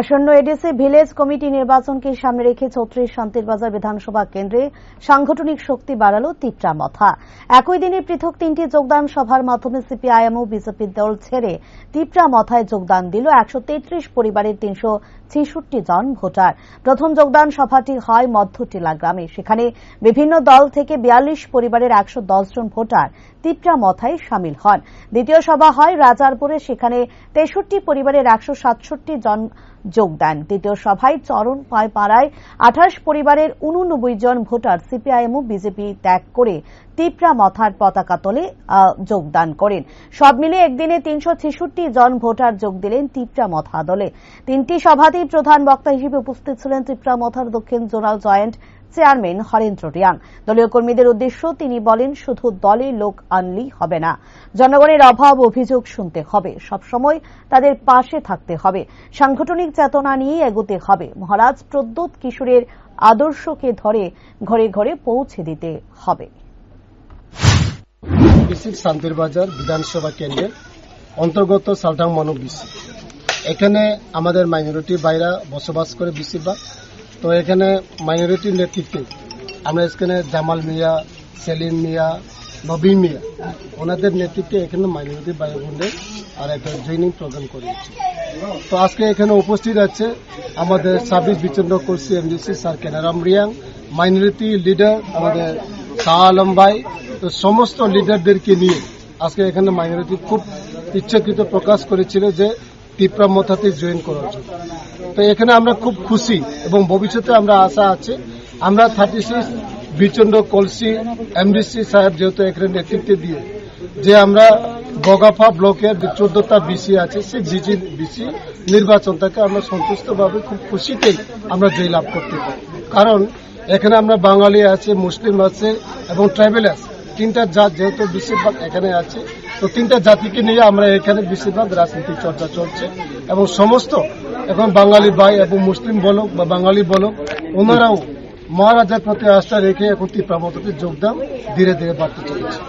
আসন্ন ADC village committee নির্বাচনকে সামনে রেখে ৩৬ শান্তিরবাজার বিধানসভা কেন্দ্রে সাংগঠনিক শক্তি বাড়াল তিত্রা মথা। একই দিনে পৃথক ৩টি যোগদান সভার মাধ্যমে সিপিআইএম ও বিজেপির দল ছেড়ে তিত্রা মথায় যোগদান দিল ১৩৩ পরিবারের ৩৬৬ জন ভোটার। প্রথম যোগদান সভাটি হয় মধ্যটিলা গ্রামে। সেখানে বিভিন্ন দল থেকে ৪২ পরিবারের ১১০ জন ভোটার তিত্রা মথায় সামিল হন। দ্বিতীয় সভা হয় রাজারপুরে। সেখানে ৬৩ পরিবারের ১৬৭ জন যোগ দেন। তৃতীয় সভায় চরণ পাড়ায় ২৮ পরিবারের ৮৯ জন ভোটার সিপিআইএম ও বিজেপি ত্যাগ করে তিত্রা মথার পতাকা তলে যোগদান করেন। সব মিলে একদিনে ৩৬৬ জন ভোটার যোগ দিলেন তিত্রা মথা দলে। তিনটি সভাতেই প্রধান বক্তা হিসেবে উপস্থিত ছিলেন তিত্রা মথার দক্ষিণ zonal joint chairman Harendra Reang. দলীয় কর্মীদের উদ্দেশ্য তিনি বলেন, শুধু দলে লোক আনলেই হবে না, জনগণের অভাব অভিযোগ শুনতে হবে, সবসময় তাদের পাশে থাকতে হবে, সাংগঠনিক চেতনা নিয়ে এগোতে হবে, মহারাজ প্রদ্যোৎ কিশোরের আদর্শকে ধরে ঘরে ঘরে পৌঁছে দিতে হবে। শান্তিরবাজার বিধানসভা কেন্দ্রের অন্তর্গত সালটাং মানব বিসি, এখানে আমাদের মাইনরিটি ভাইরা বসবাস করে বেশিরভাগ। তো এখানে মাইনরিটির নেতৃত্বে আমরা এখানে জামাল মিয়া, সেলিম মিয়া, নবীন মিয়া, ওনাদের নেতৃত্বে এখানে মাইনরিটি ভাই বোনদের আর একটা জয়নিং প্রোগ্রাম করেছি। তো আজকে এখানে উপস্থিত আছে আমাদের ২৬ বিচন্দ্র কোর্সি MDC sir Kenaram Reang, minority leader আমাদের শাহ আলম ভাই। তো সমস্ত লিডারদেরকে নিয়ে আজকে এখানে মাইনরিটি খুব ইচ্ছাকৃত প্রকাশ করেছিল যে তিত্রা মথাতে জয়েন করার জন্য। তো এখানে আমরা খুব খুশি এবং ভবিষ্যতে আমরা আশা আছে আমরা 36 বিচন্দ্র কলসি এমডিসি সাহেব যেহেতু এখানে নেতৃত্ব দিয়ে যে আমরা বগাফা ব্লকের 14টা বিসি আছে সেই বিসি নির্বাচনটাকে আমরা সন্তুষ্টভাবে খুব খুশিতেই আমরা জয় লাভ করতে পারি। কারণ এখানে আমরা বাঙালি আছে, মুসলিম আছে এবং ট্রাইবেল আছে, তিনটা জাত যেহেতু বেশিরভাগ এখানে আছে। তো তিনটা জাতিকে নিয়ে আমরা এখানে বেশিরভাগ রাজনীতি চর্চা চলছে এবং সমস্ত এখন বাঙালি ভাই এবং মুসলিম বলক বা বাঙালি বলক ওনারাও মহারাজার প্রতি আস্থা রেখে এখন তিত্রা মথাতে যোগদান ধীরে ধীরে বাড়তে চলেছে।